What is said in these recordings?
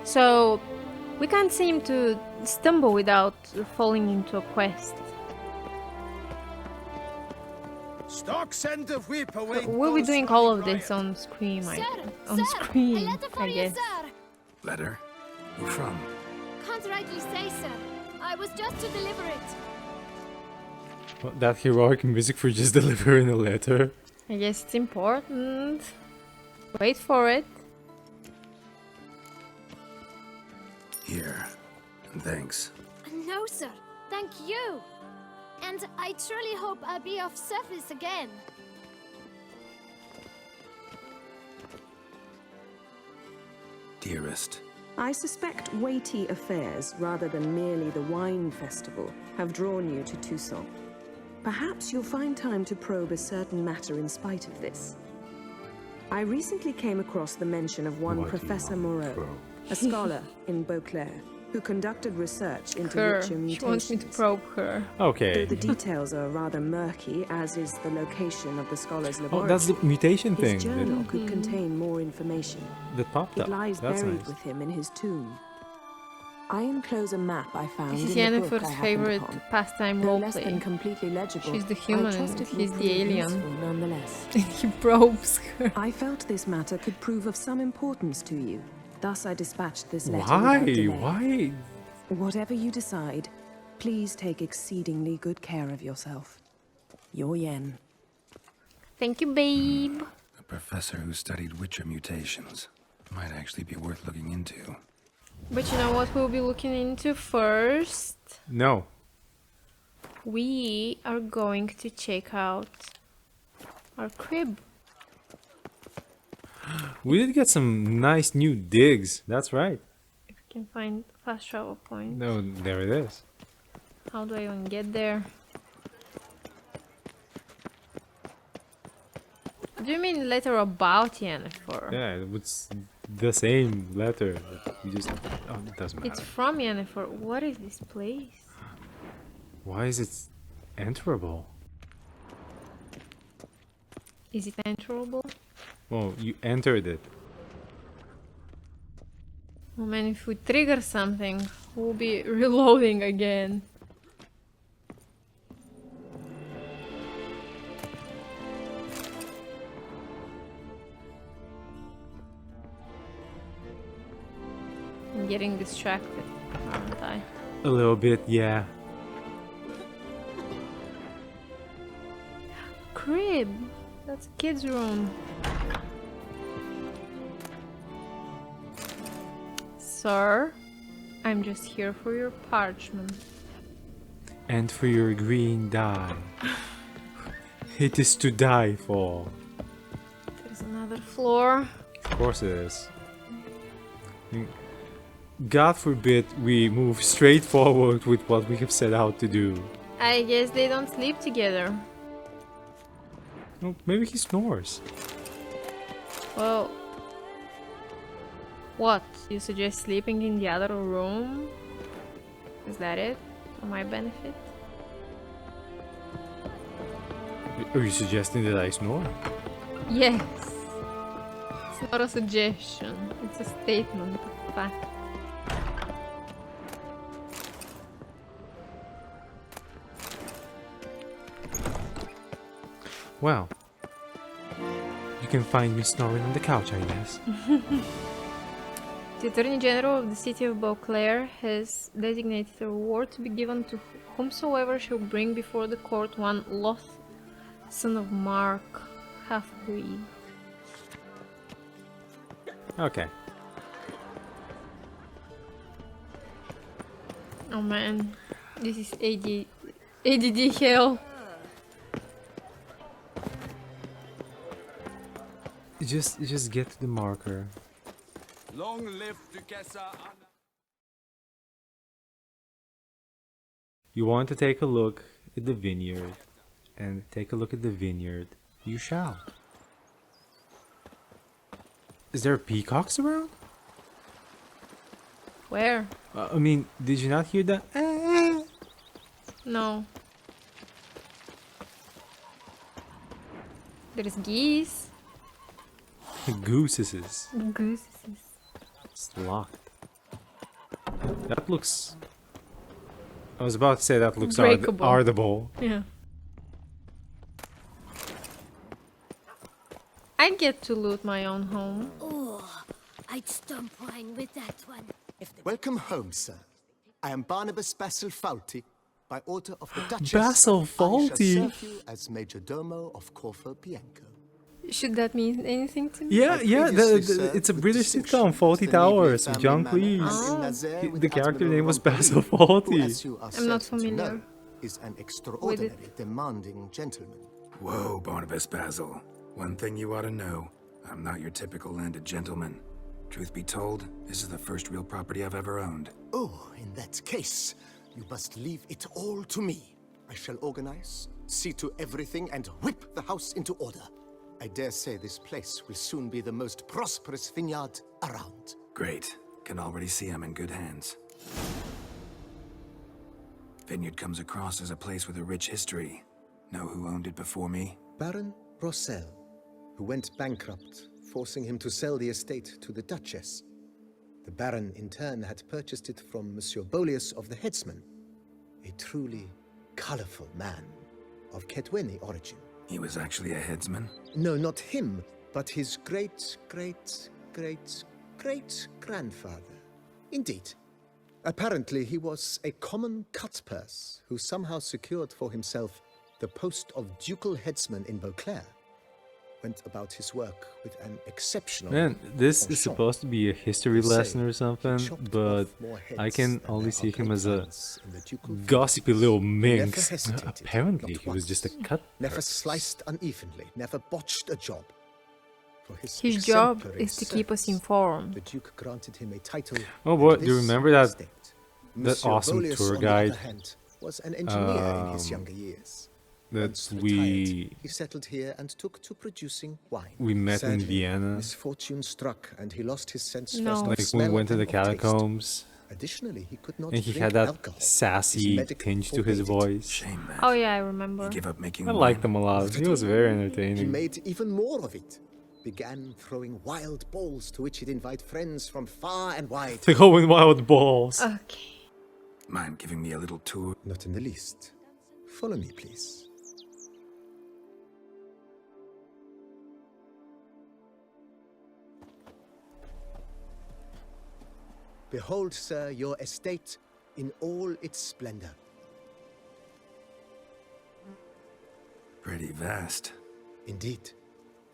So we can't seem to stumble without falling into a quest. Stock send the whip away. We'll be doing all of this on screen, Sir, I guess. sir. Letter? Who from? Can't rightly say, sir. I was just to deliver it. Well, that heroic music for just delivering a letter. I guess it's important. Wait for it. Here. And thanks. No, sir. Thank you. And I truly hope I'll be of service again. Dearest. I suspect weighty affairs, rather than merely the wine festival, have drawn you to Toussaint. Perhaps you'll find time to probe a certain matter in spite of this. I recently came across the mention of one Professor Moreau, a scholar in Beauclair, who conducted research into ritual mutations. She wants me to probe her. Okay. Though the details are rather murky, as is the location of the scholar's laboratory. Oh, that's the mutation thing. His journal could contain more information. That popped up. It lies That's buried nice. with him in his tomb. I enclose a map I found This is in the book I Yennefer's happened favorite upon. pastime Though less than roleplay. completely legible, She's the I human trust and it will he's the prove alien. useful nonetheless. And he probes her. I felt this matter could prove of some importance to you. Thus I dispatched this letter Why? without delay. Why? Whatever you decide, please take exceedingly good care of yourself. Your Yen. Thank you, babe. A professor who studied Witcher mutations. Might actually be worth looking into. But you know what we'll be looking into first? No. We are going to check out our crib. We did get some nice new digs. That's right. If we can find fast travel point. No, there it is. How do I even get there? Do you mean letter about Yennefer? Yeah, it's the same letter. You just it doesn't matter. It's from Yennefer. What is this place? Why is it enterable? Is it enterable? Well, you entered it. Oh man, if we trigger something, we'll be reloading again. I'm getting distracted, aren't I? A little bit, yeah. Crib! That's a kid's room. Sir, I'm just here for your parchment. And for your green dye. It is to die for. There's another floor. Of course it is. God forbid we move straight forward with what we have set out to do. I guess they don't sleep together. Well, maybe he snores. Well, what? You suggest sleeping in the other room? Is that it? For my benefit? Are you suggesting that I snore? Yes. It's not a suggestion. It's a statement of fact. Well, you can find me snoring on the couch, I guess. The Attorney General of the city of Beauclair has designated a reward to be given to whomsoever shall bring before the court one Loth, son of Mark, half-breed. Okay. Oh man, this is ADD hell. Just get to the marker. Long live Duchessa Anna. You want to take a look at the vineyard, and take a look at the vineyard. You shall. Is there peacocks around? Where? I mean, did you not hear that? No. There's geese. Gooses. Gooses. It's locked. That looks... I was about to say that looks Breakable. artable. Yeah. I get to loot my own home. Oh, I'd stomp wine with that one. Welcome home, sir. I am Barnabas Basil Fawlty. By order of the Duchess, Basil I shall Fawlty. serve you as Major Domo of Corvo Bianco. Should that mean anything to me? Yeah, I yeah, previously served it's a with British distinction sitcom, Faulty at the Nevian Towers, with family John manor Cleese. in Nazaire with The character Admiral name was Ron Basil Perrin, Fawlty. who, as you are I'm not certain to familiar know, is an with extraordinary, it. demanding gentleman. Whoa, Barnabas Basil. One thing you ought to know. I'm not your typical landed gentleman. Truth be told, this is the first real property I've ever owned. Oh, in that case, you must leave it all to me. I shall organize, see to everything, and whip the house into order. I dare say this place will soon be the most prosperous vineyard around. Great. Can already see I'm in good hands. Vineyard comes across as a place with a rich history. Know who owned it before me? Baron Rossel, who went bankrupt, forcing him to sell the estate to the Duchess. The Baron, in turn, had purchased it from Monsieur Bolius of the Headsman, a truly colorful man of Ketweni origin. He was actually a headsman? No, not him, but his great-great-great-great-grandfather. Indeed. Apparently, he was a common cut-purse who somehow secured for himself the post of ducal headsman in Beauclair. Went about his work with an exceptional... Man, this is penchant. supposed to be a history They say lesson or he something, chopped but off more heads I can than only there see are him as a plants in the ducal gossipy forest. little He minx. never hesitated, Apparently, not he was just a once. cut. Never sliced unevenly, never botched a job. For His job exemplary is to keep us service, informed. the Duke granted him a title. Oh boy, and do you this remember that estate. that Monsieur awesome Bolius, tour on the guide other hand, was an engineer in his um, younger years. that Once we retired, he settled here and took to producing wine. met in Sadly, Vienna? misfortune struck, and he lost his sense No. first of Like when smell we went to and the of taste. catacombs, Additionally, he could not and he drink had that alcohol. His sassy medic tinge to his forbade it. voice. Shame, man. Oh yeah, I remember. You give up making I wine? liked him a lot. He was very He entertaining. made even more of it. Began throwing wild balls to which he'd invite friends from far and wide. To go in wild balls. Okay. Mind giving me a little tour? Not in the least. Follow me, please. Behold, sir, your estate in all its splendor. Pretty vast. Indeed.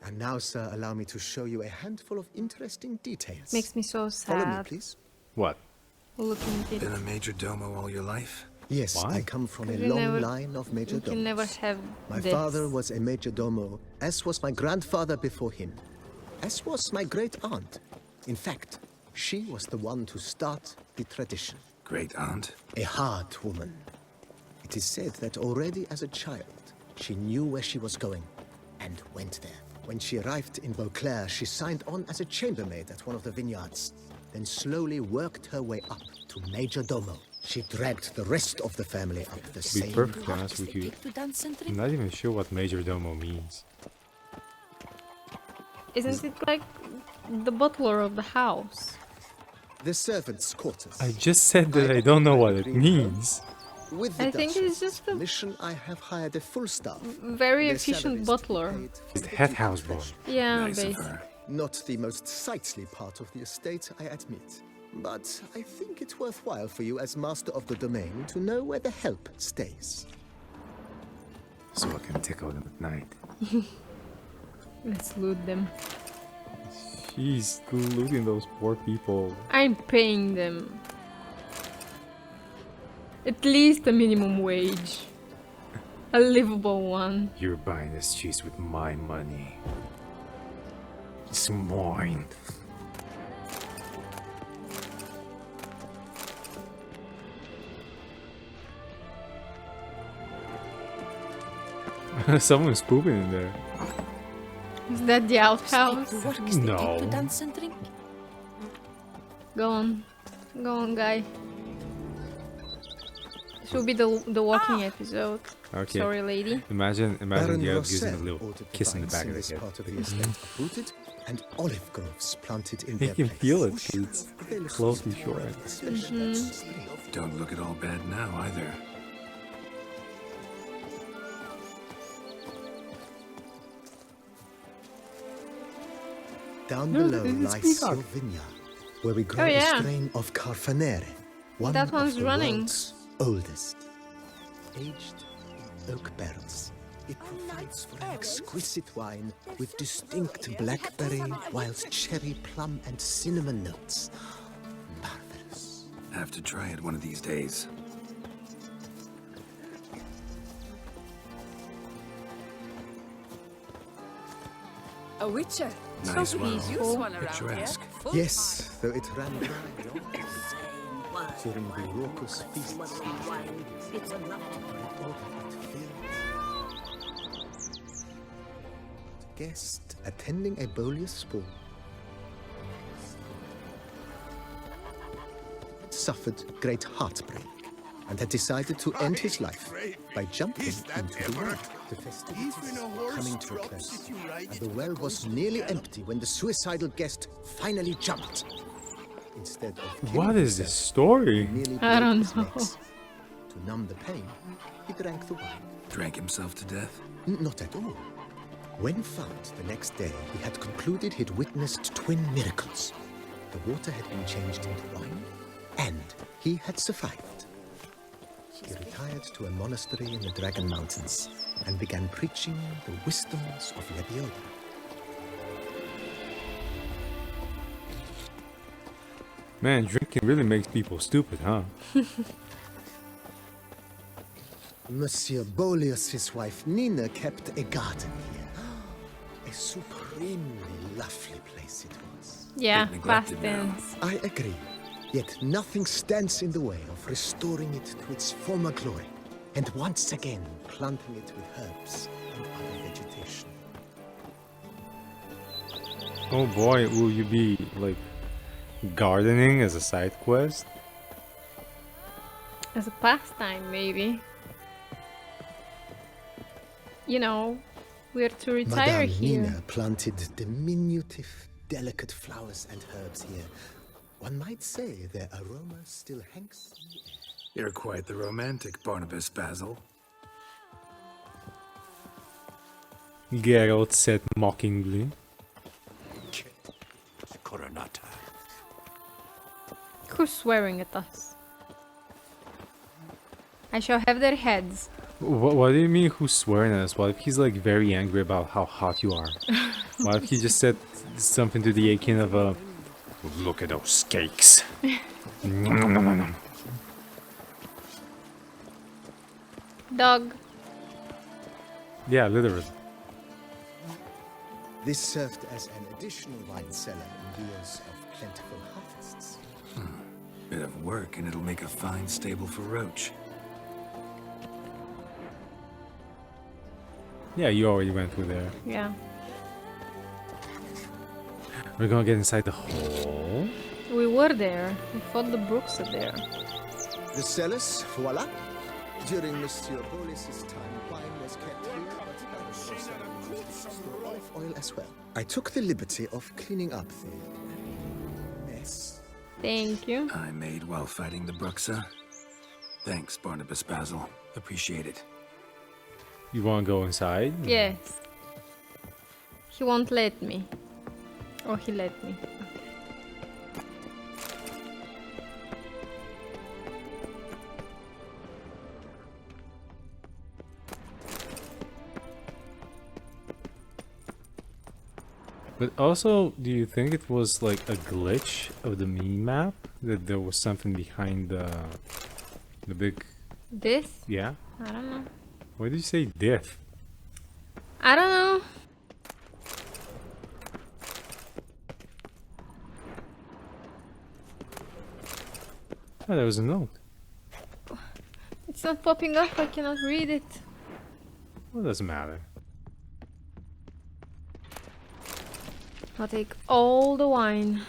And now, sir, allow me to show you a handful of interesting details. Makes me so Follow me, sad please. What? looking at it. Been a major domo all your life? Yes, Why? I come from a 'Cause you long never- line of major You can never domos. have My this. father was a major domo, as was my grandfather before him, as was my great aunt. In fact, she was the one to start the tradition. Great aunt? A hard woman. It is said that already as a child, she knew where she was going and went there. When she arrived in Beauclair, she signed on as a chambermaid at one of the vineyards, then slowly worked her way up to major domo. She dragged the rest of the family up the To be same perfectly path. honest with you, To dance and I'm drink. not even sure what major domo means. Isn't it like the butler of the house? The servants' quarters. I just said that I don't know what it means. With the I think it's Duchess' just a mission, I have hired a full staff. very Their efficient salaries to be butler. paid for He's the the head Duke's house boy. pleasure. Yeah, Nice of basically. her. Not the most sightly part of the estate, I admit. But I think it worthwhile for you as master of the domain to know where the help stays. So I can tickle them at night. Let's loot them. She's looting those poor people. I'm paying them. At least a minimum wage. A livable one. You're buying this cheese with my money. It's mine. Someone's pooping in there. Is that the outhouse? To work is the No. key to dance and drink. Go on. Go on, guy. This will be the walking episode. Okay. Sorry, lady. Imagine Baron Geralt gives him a Rossel little ordered the kiss in the vines back of the this head. part of the estate uprooted and olive groves planted in You their can place. feel it 'cause it's They look closely short. especially that spring. Don't look at all bad now, either. Down No, below it's lies peacock. Silvinia, where we grow Oh, yeah. a strain of Carfanere, one That one's of the running. world's oldest. Aged in oak barrels, it provides for an exquisite wine with distinct blackberry, wild cherry, plum, and cinnamon notes. Marvelous. Have to try it one of these days. A witcher. Nice So well. he's used one around Picturesque. here. Yes, though it ran dry during the raucous feasts. Guest attending a Boleus ball suffered great heartbreak and had decided to end his life by jumping into the well. The festivities were coming to a close, and the well was nearly empty when the suicidal guest finally jumped. Instead of killing What is this himself, story? he nearly I broke don't his know. legs. To numb the pain, he drank the wine. Drank himself to death? Not at all. When found the next day, he had concluded he'd witnessed twin miracles. The water had been changed into wine, and he had survived. He retired to a monastery in the Dragon Mountains and began preaching the wisdoms of Lebioda. Man, drinking really makes people stupid, huh? Monsieur Boleus' wife Nina kept a garden here. A supremely lovely place it was. Yeah, Bit past neglected now. tense. I agree. Yet nothing stands in the way of restoring it to its former glory, and once again planting it with herbs and other vegetation. Oh boy, will you be like gardening as a side quest? As a pastime, maybe. You know, we're to retire Madame here. Nina planted diminutive, delicate flowers and herbs here. One might say their aroma still hangs in the air. You're quite the romantic, Barnabas Basil. Geralt said mockingly. Coronata. Who's swearing at us? I shall have their heads. What do you mean who's swearing at us? What if he's like very angry about how hot you are? What if he just said something to the akin of a look at those cakes? Nom, nom, nom, nom. Dog. Yeah, literally. This served as an additional wine cellar in years of plentiful harvests. Bit of work and it'll make a fine stable for Roach. Yeah, you already went through there. Yeah. We're gonna get inside the hole. We were there. We thought the brooks are there. The cellars, voila. During Monsieur Boleus' time, wine was kept here, but by the wayside, we used to store olive oil as well. I took the liberty of cleaning up the mess. Thank you. I made while fighting the Bruxa. Thanks, Barnabas Basil. Appreciate it. You wanna go inside? Yes. He won't let me. Or he let me. But also, do you think it was like a glitch of the mini-map? That there was something behind the big... This? Yeah? I don't know. Why did you say death? I don't know. Oh, there was a note. It's not popping up. I cannot read it. Well, doesn't matter. I'll take all the wine.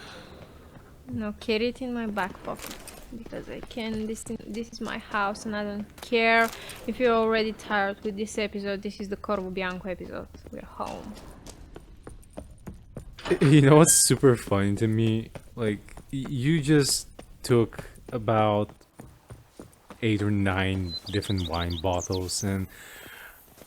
Now carry it in my back pocket. Because I can. This is my house and I don't care if you're already tired with this episode. This is the Corvo Bianco episode. We're home. You know what's super funny to me? Like, you just took about 8 or 9 different wine bottles, and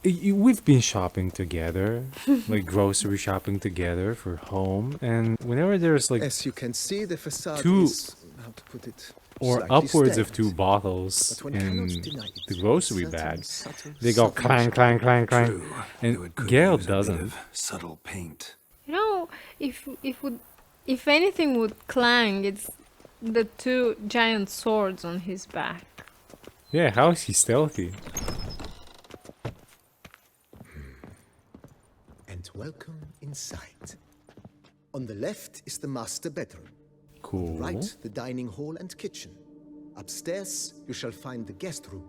we've been shopping together, like grocery shopping together for home, and whenever there's like As you can see, the facade two is, how to put it, or slightly upwards of stained. 2 bottles But one in cannot deny it. the grocery Certain bag, subtle they go clang, clang, clang, clang, True, and though it could Geralt use a bit doesn't. of subtle paint. You know, if anything would clang, it's the 2 giant swords on his back. Yeah, how is he stealthy? And welcome inside. On the left is the master bedroom. Cool. Right, the dining hall and kitchen. Upstairs, you shall find the guest room,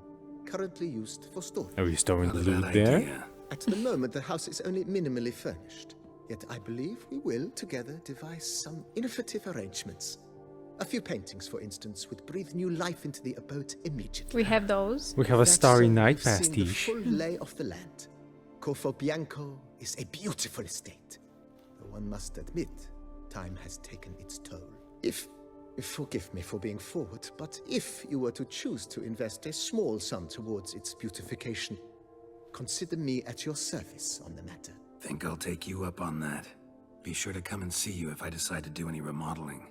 currently used for storage. Are we storing Not a loot bad there? idea. At the moment, the house is only minimally furnished. Yet I believe we will, together, devise some innovative arrangements. A few paintings, for instance, would breathe new life into the abode immediately. We have those. We have a That's Starry so Night you've seen the pastiche. full lay of the land. Corvo Bianco is a beautiful estate. Though one must admit, time has taken its toll. Forgive me for being forward, but if you were to choose to invest a small sum towards its beautification, consider me at your service on the matter. Think I'll take you up on that. Be sure to come and see you if I decide to do any remodeling.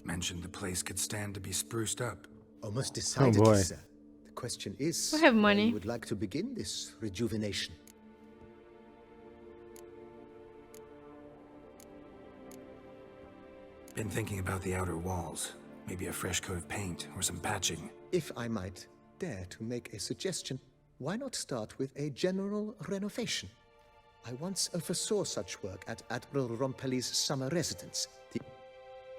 Mentioned the place could stand to be spruced up. Almost decidedly, boy. sir. The question is, We have where money. you would like to begin this rejuvenation? Been thinking about the outer walls. Maybe a fresh coat of paint or some patching. If I might dare to make a suggestion, why not start with a general renovation? I once oversaw such work at Admiral Rompelli's summer residence.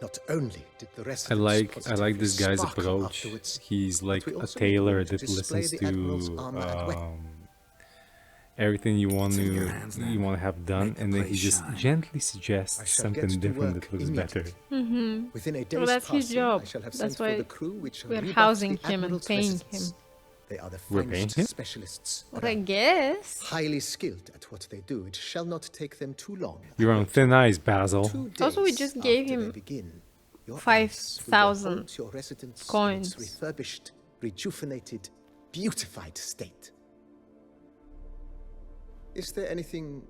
Not only did the I residents like positively this guy's sparkle approach. afterwards, He's like but we a also tailor wanted to that display listens the Admiral's armor and to weapons. everything you want It's in to your hands now. you want to have done, Make the and then he place just shine. gently I suggests shall something get to different work that looks better. immediately. Within a day's Well, that's his passing, job. I shall have That's sent for why the crew which we're rebuffed housing the him and Admiral's paying residence. him. They are the We're paying finest him? specialists Well, I around. guess. Highly skilled at what they do. It shall not take them too long. You're on thin ice, Basil. 2 Also, we days just gave after they him begin, your 5,000 eyes will behold your residence in coins. its refurbished, rejuvenated, beautified state. Is there anything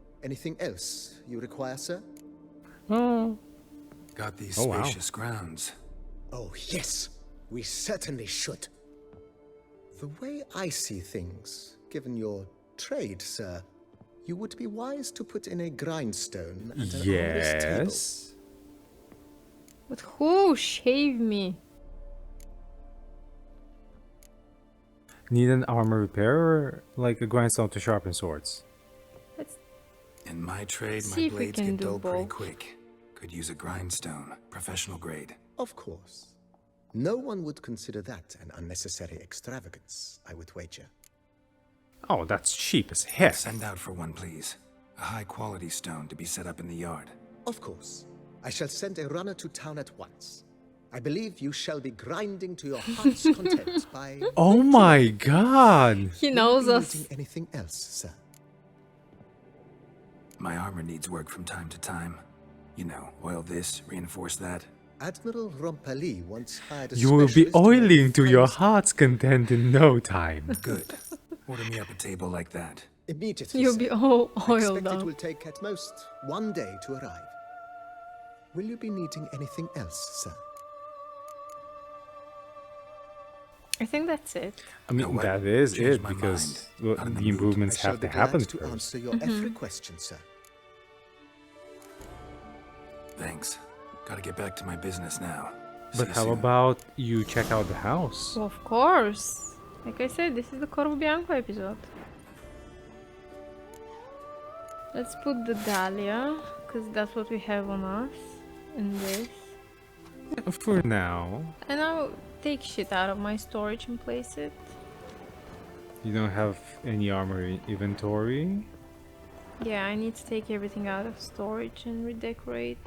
else you require, sir? Oh, Got these Oh, wow. spacious grounds. Oh, yes, we certainly should. The way I see things, given your trade, sir, you would be wise to put in a grindstone and an armorer's table. yes. But who shaved me? Need an armor repair or like a grindstone to sharpen swords? Let's In my trade, See my if we blades can get do dull pretty both. quick. Could use a grindstone, professional grade. Of course. No one would consider that an unnecessary extravagance, I would wager. Oh, that's cheap as heck. Send out for one, please. A high-quality stone to be set up in the yard. Of course. I shall send a runner to town at once. I believe you shall be grinding to your heart's content by... Oh my god! He Will knows you be us. needing anything else, sir? My armor needs work from time to time. You know, oil this, reinforce that. Admiral Rompelli once hired a You will be specialist to make oiling to your finest- heart's content in no time. Good. Order me up a table like that. Immediately, You'll sir. be all I oiled expect it up. will take at most 1 day to arrive. Will you be needing anything else, sir? I think that's it. I mean, know what? that is Changed it my because mind. well, Not in the the mood. improvements I shall have be to glad happen to first. answer your every question, sir. Thanks. Gotta get back to my business now. See But you how soon. about you check out the house? Well, of course. Like I said, this is the Corvo Bianco episode. Let's put the Dahlia, because that's what we have on us. And this. For now, And I'll take shit out of my storage and place it. you don't have any armor inventory. Yeah, I need to take everything out of storage and redecorate.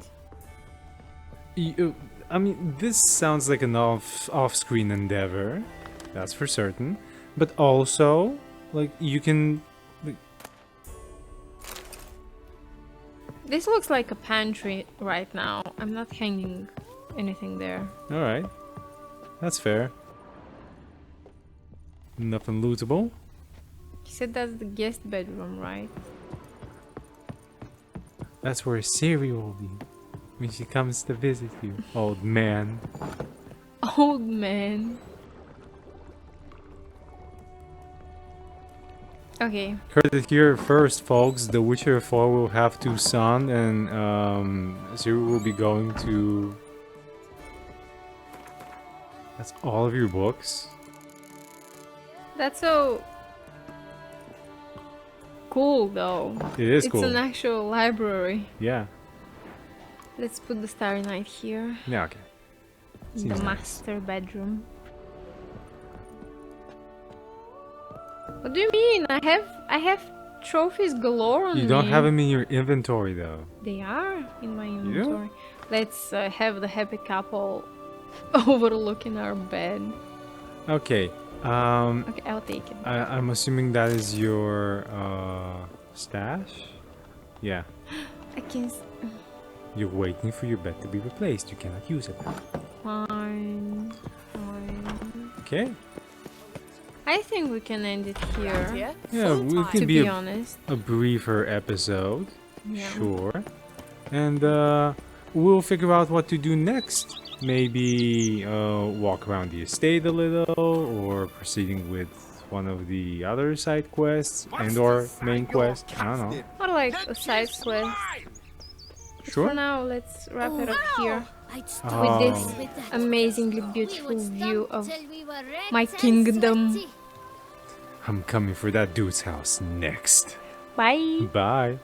I mean, this sounds like an off-screen endeavor, that's for certain. But also, like, you can... Like, This looks like a pantry right now. I'm not hanging anything there. Alright. That's fair. Nothing lootable. He said that's the guest bedroom, right? That's where Ciri will be when she comes to visit you, old man. Old man. Okay. Heard it here first, folks. The Witcher 4 will have 2 sons, and Ciri will be going to... That's all of your books? That's so cool, though. It is It's cool. an actual library. Yeah. Let's put the Starry Night here. Yeah, okay. In Seems the nice. master bedroom. What do you mean? I have trophies galore on me. You don't have them in your inventory, though. They are in my do? inventory. Let's have the happy couple overlooking our bed. Okay. Okay, I'll take it. I'm assuming that is your stash? Yeah. I can. You're waiting for your bed to be replaced. You cannot use it. Fine. Fine. Okay. I think we can end it here. Here? Yeah, Full we time. can To be be a, honest. a briefer episode. Yeah. Sure. And we'll figure out what to do next. Maybe walk around the estate a little, or proceeding with one of the other side quests and or main quest. I don't know. Or like a side quest. Sure. For now, let's wrap it up here. I'd Oh. With this with that. amazingly We beautiful would view stomp of till we were red my and kingdom. sweaty. I'm coming for that dude's house next. Bye. Bye.